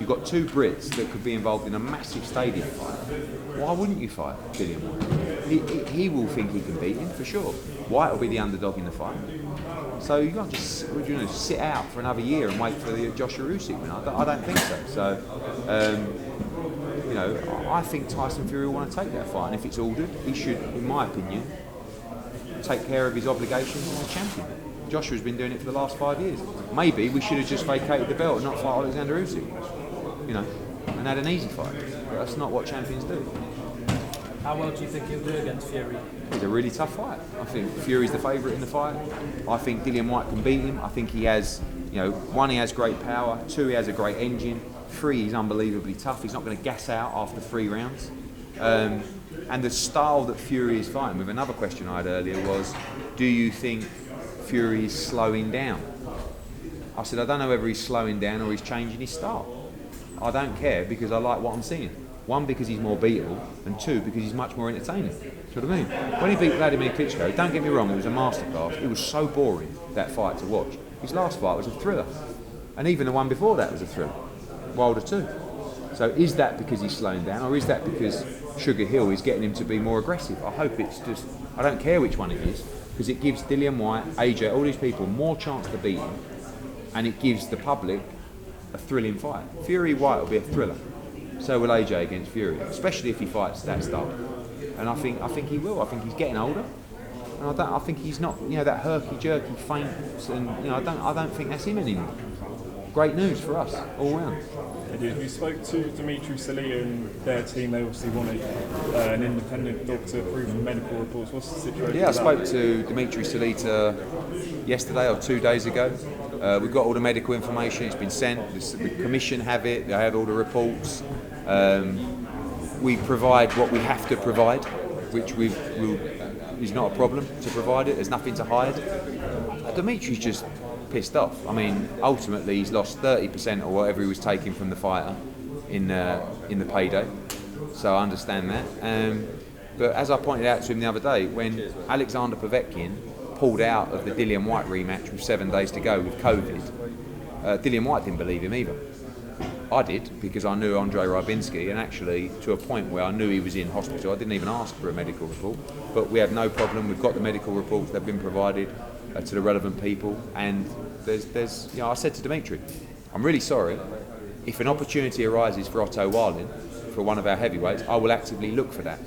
You've got two Brits that could be involved in a massive stadium fight. Why wouldn't you fight Dillian Whyte? He will think he can beat him for sure. White will be the underdog in the fight. So you can't just sit out for another year and wait for the Joshua Usyk win. I don't think so. So I think Tyson Fury will want to take that fight, and if it's ordered, he should, in my opinion, take care of his obligations as a champion. Joshua's been doing it for the last 5 years. Maybe we should have just vacated the belt and not fight Alexander Usyk, and had an easy fight. But that's not what champions do. How well do you think he'll do against Fury? It's a really tough fight. I think Fury's the favourite in the fight. I think Dillian Whyte can beat him. I think he has, one, he has great power. Two, he has a great engine. Three, he's unbelievably tough. He's not going to gas out after 3 rounds. And the style that Fury is fighting with, another question I had earlier was, do you think Fury is slowing down? I said, I don't know whether he's slowing down or he's changing his style. I don't care because I like what I'm seeing. One, because he's more beatable, and two, because he's much more entertaining. Do you know what I mean? When he beat Vladimir Klitschko, don't get me wrong, it was a masterclass. It was so boring, that fight, to watch. His last fight was a thriller. And even the one before that was a thriller. Wilder 2. So is that because he's slowing down, or is that because Sugar Hill is getting him to be more aggressive? I hope it's just, I don't care which one it is, because it gives Dillian Whyte, AJ, all these people more chance to beat him, and it gives the public a thrilling fight. Fury White will be a thriller. So will AJ against Fury, especially if he fights that style. And I think he will. I think he's getting older, and I think he's not, that herky-jerky feint, and I don't think that's him anymore. Great news for us all round. You spoke to Dimitri Salita and their team. They obviously wanted an independent doctor approve the medical reports. What's the situation? Yeah, I spoke to Dimitri Salita yesterday or 2 days ago. We've got all the medical information. It's been sent. The commission have it. They have all the reports. We provide what we have to provide, which is not a problem to provide it. There's nothing to hide. Dimitri's just pissed off. I mean, ultimately he's lost 30% or whatever he was taking from the fighter in the payday. So I understand that. But as I pointed out to him the other day, when Alexander Povetkin pulled out of the Dillian Whyte rematch with 7 days to go with COVID, Dillian Whyte didn't believe him either. I did, because I knew Andrei Rybinski, and actually to a point where I knew he was in hospital. I didn't even ask for a medical report, but we have no problem. We've got the medical reports. They've been provided to the relevant people, and there's I said to Dimitri, I'm really sorry. If an opportunity arises for Otto Wallin, for one of our heavyweights, I will actively look for that.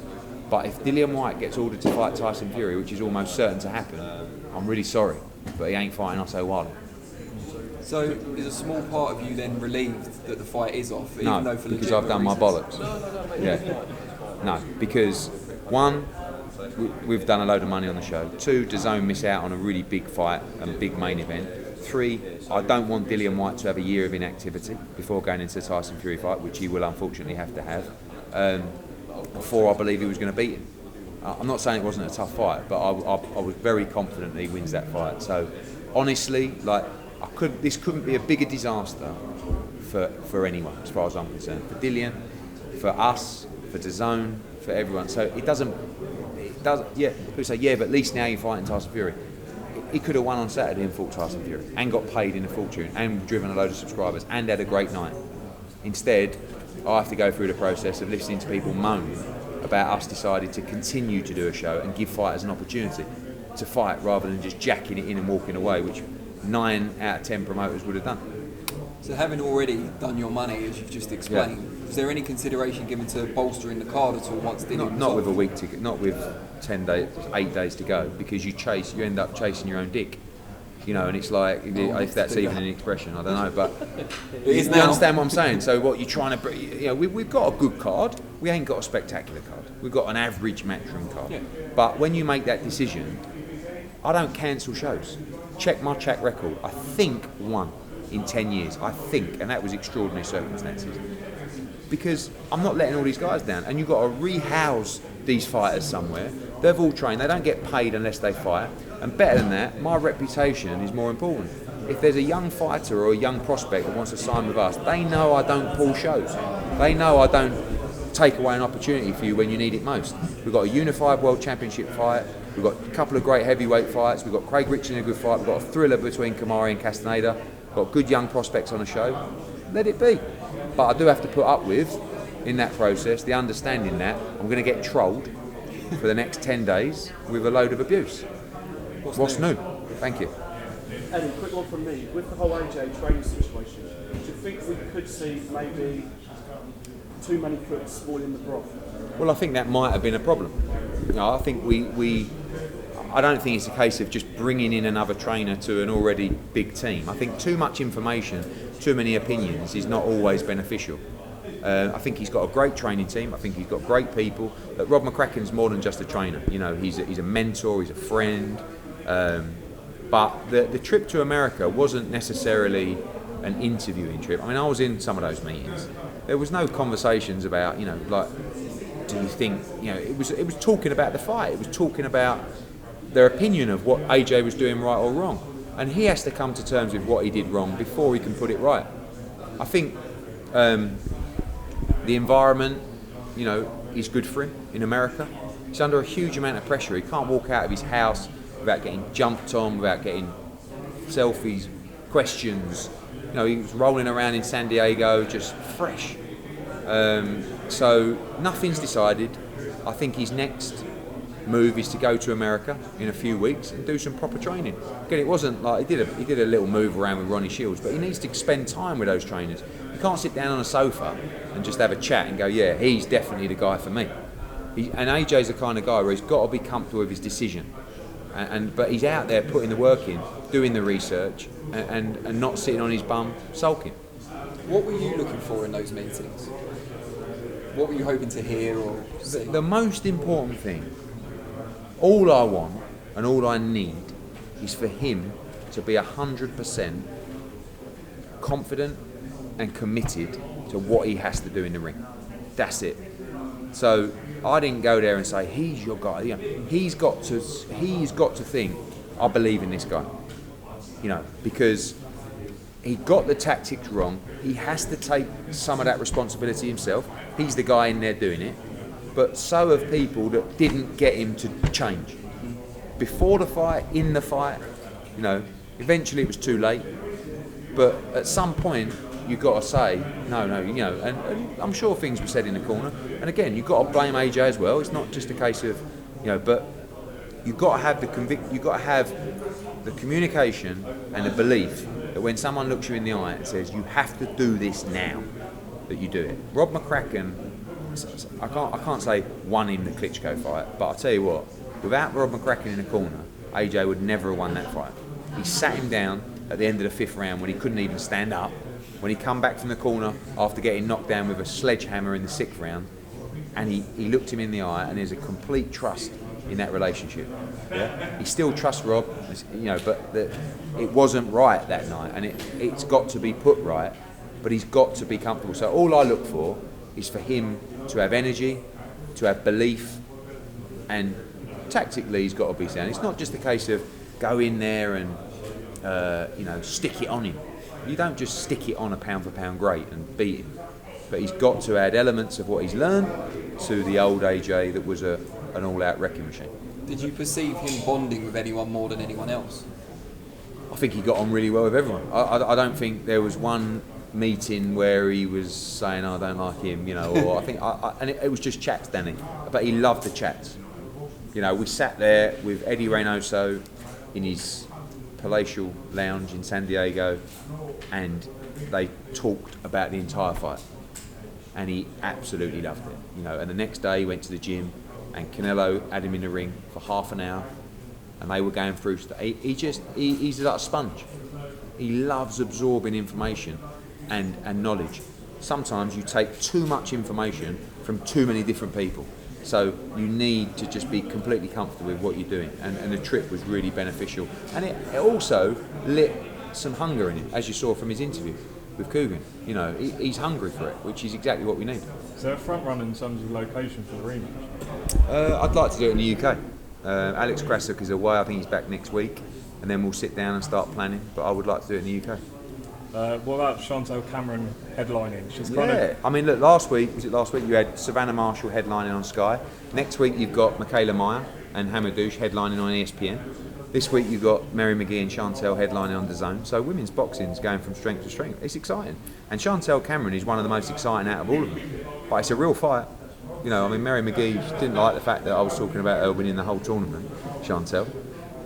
But if Dillian Whyte gets ordered to fight Tyson Fury, which is almost certain to happen, I'm really sorry, but he ain't fighting Otto Wallin. So is a small part of you then relieved that the fight is off? Even though for because I've done my bollocks. No, because one, we've done a load of money on the show. Two, DAZN miss out on a really big fight and big main event. Three, I don't want Dillian Whyte to have a year of inactivity before going into the Tyson Fury fight, which he will unfortunately have to have, before I believe he was going to beat him. I'm not saying it wasn't a tough fight, but I was very confident that he wins that fight. So honestly, this couldn't be a bigger disaster for anyone, as far as I'm concerned. For Dillian, for us, for DAZN, for everyone. So it doesn't. Yeah, people say, but at least now you're fighting Tyson Fury. He could have won on Saturday and fought Tyson Fury, and got paid in a fortune, and driven a load of subscribers, and had a great night. Instead, I have to go through the process of listening to people moan about us deciding to continue to do a show and give fighters an opportunity to fight rather than just jacking it in and walking away, which 9 out of 10 promoters would have done. So having already done your money, as you've just explained, was there any consideration given to bolstering the card at all once Dillian Not with a week to go, not with 10 days, 8 days to go, because you end up chasing your own dick. And it's like, if that's even an expression, I don't know, but you understand what I'm saying. So what you're trying to, we've got a good card, we ain't got a spectacular card. We've got an average matchroom card. Yeah. But when you make that decision, I don't cancel shows. Check my track record. I think 1 in 10 years. I think, and that was extraordinary circumstances. Because I'm not letting all these guys down, and you've got to rehouse these fighters somewhere. They've all trained. They don't get paid unless they fight. And better than that, my reputation is more important. If there's a young fighter or a young prospect that wants to sign with us, they know I don't pull shows. They know I don't take away an opportunity for you when you need it most. We've got a unified world championship fight. We've got a couple of great heavyweight fights. We've got Craig Richard in a good fight. We've got a thriller between Kamari and Castaneda. We've got good young prospects on the show. Let it be. But I do have to put up with, in that process, the understanding that I'm going to get trolled for the next 10 days with a load of abuse. What's new? Thank you. Eddie, quick one from me. With the whole AJ training situation, do you think we could see maybe too many cooks spoiling the broth? Well, I think that might have been a problem. I think I don't think it's a case of just bringing in another trainer to an already big team. I think too much information, too many opinions is not always beneficial. I think he's got a great training team. I think he's got great people. But Rob McCracken's more than just a trainer. He's a mentor, he's a friend. But the trip to America wasn't necessarily an interviewing trip. I mean, I was in some of those meetings. There was no conversations about, do you think, it was talking about the fight. It was talking about their opinion of what AJ was doing right or wrong. And he has to come to terms with what he did wrong before he can put it right. I think the environment, is good for him in America. He's under a huge amount of pressure. He can't walk out of his house without getting jumped on, without getting selfies, questions. He was rolling around in San Diego just fresh. So nothing's decided. I think his next move is to go to America in a few weeks and do some proper training. Again, it wasn't like he did a little move around with Ronnie Shields, but he needs to spend time with those trainers. You can't sit down on a sofa and just have a chat and go, yeah, he's definitely the guy for me. And AJ's the kind of guy where he's got to be comfortable with his decision. But he's out there putting the work in, doing the research, and not sitting on his bum sulking. What were you looking for in those meetings? What were you hoping to hear or see? The most important thing, all I want and all I need is for him to be 100% confident and committed to what he has to do in the ring. That's it. So I didn't go there and say, he's your guy. He's got to think, I believe in this guy. Because he got the tactics wrong. He has to take some of that responsibility himself. He's the guy in there doing it. But so have people that didn't get him to change. Before the fight, in the fight, eventually it was too late. But at some point, you've got to say, no, and I'm sure things were said in the corner. And again, you've got to blame AJ as well. It's not just a case of, but you've got to have you've got to have the communication and the belief that when someone looks you in the eye and says, you have to do this now, that you do it. Rob McCracken, I can't say won him the Klitschko fight, but I'll tell you what, without Rob McCracken in the corner, AJ would never have won that fight. He sat him down at the end of the 5th round when he couldn't even stand up. When he come back from the corner after getting knocked down with a sledgehammer in the 6th round, and he looked him in the eye, and there's a complete trust in that relationship. Yeah, he still trusts Rob, but it wasn't right that night, and it's got to be put right. But he's got to be comfortable. So all I look for is for him to have energy, to have belief, and tactically he's got to be sound. It's not just a case of go in there and stick it on him. You don't just stick it on a pound for pound great and beat him. But he's got to add elements of what he's learned to the old AJ that was an all-out wrecking machine. Did you perceive him bonding with anyone more than anyone else? I think he got on really well with everyone. I don't think there was one meeting where he was saying, I don't like him, or I think, and it was just chats, Danny. But he loved the chats. We sat there with Eddie Reynoso in his palatial lounge in San Diego, and they talked about the entire fight, and he absolutely loved it. And the next day he went to the gym, and Canelo had him in the ring for half an hour, and they were going through stuff. He's like a sponge. He loves absorbing information and knowledge. Sometimes you take too much information from too many different people. So you need to just be completely comfortable with what you're doing. And the trip was really beneficial. And it also lit some hunger in him, as you saw from his interview with Coogan. He's hungry for it, which is exactly what we need. Is there a front run in terms of location for the rematch? I'd like to do it in the UK. Alex Krasuk is away. I think he's back next week. And then we'll sit down and start planning. But I would like to do it in the UK. What about Chantel Cameron headlining? She's I mean, look, last week you had Savannah Marshall headlining on Sky. Next week you've got Michaela Meyer and Hamadouche headlining on ESPN. This week you've got Mary McGee and Chantel headlining on DAZN. So women's boxing is going from strength to strength. It's exciting. And Chantel Cameron is one of the most exciting out of all of them. But it's a real fight. You know, I mean, Mary McGee didn't like the fact that I was talking about her winning the whole tournament, Chantel.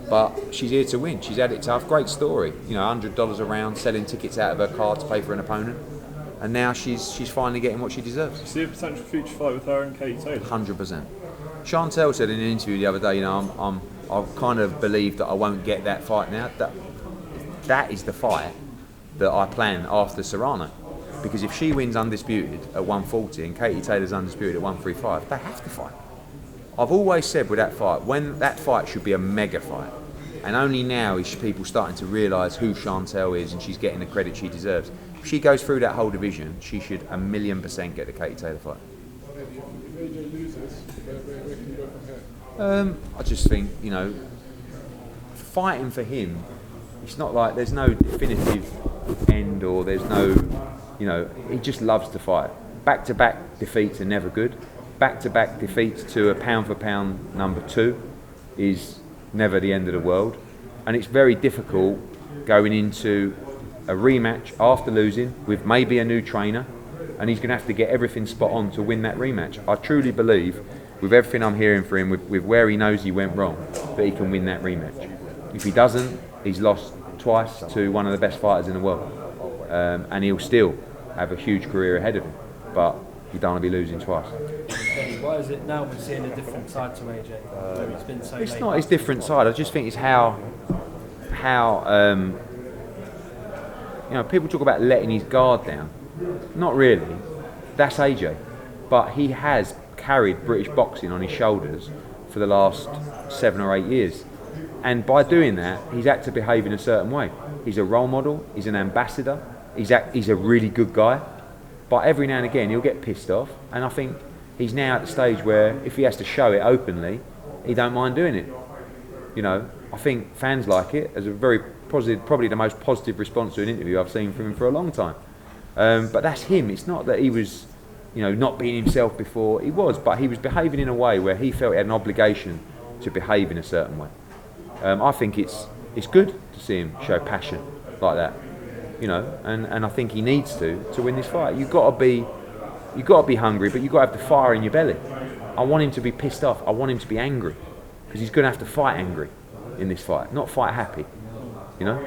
But she's here to win. She's had it tough. Great story. You know, $100 a round, selling tickets out of her car to pay for an opponent. And now she's finally getting what she deserves. See a potential future fight with her and Katie Taylor? 100%. Chantel said in an interview the other day, you know, I kind of believe that I won't get that fight now. That is the fight that I plan after Serrano. Because if she wins undisputed at 140 and Katie Taylor's undisputed at 135, they have to fight. I've always said with that fight, when that fight should be a mega fight. And only now is people starting to realise who Chantel is and she's getting the credit she deserves. If she goes through that whole division, she should 1,000,000% get the Katie Taylor fight. I just think, you know, fighting for him, it's not like there's no definitive end or there's no, you know, he just loves to fight. Back-to-back defeats are never good. Back-to-back defeats to a pound-for-pound number 2 is never the end of the world. And it's very difficult going into a rematch after losing with maybe a new trainer, and he's going to have to get everything spot on to win that rematch. I truly believe, with everything I'm hearing for him, with where he knows he went wrong, that he can win that rematch. If he doesn't, he's lost twice to one of the best fighters in the world, and he'll still have a huge career ahead of him, but you don't want to be losing twice. Why is it now we're seeing a different side to AJ? It's been so It's late. not his different side. I just think it's how you know, people talk about letting his guard down. Not really. That's AJ, but he has carried British boxing on his shoulders for the last 7 or 8 years, and by doing that, he's had to behave in a certain way. He's a role model. He's an ambassador. He's a really good guy. But every now and again, he'll get pissed off, and I think he's now at the stage where if he has to show it openly, he don't mind doing it. You know, I think fans like it as a very positive, probably the most positive response to an interview I've seen from him for a long time. But that's him. It's not that he was, you know, not being himself before. He was, but he was behaving in a way where he felt he had an obligation to behave in a certain way. I think it's good to see him show passion like that. You know, and I think he needs to win this fight. You've got to be hungry, but you've got to have the fire in your belly. I want him to be pissed off. I want him to be angry, because he's going to have to fight angry in this fight, not fight happy. You know.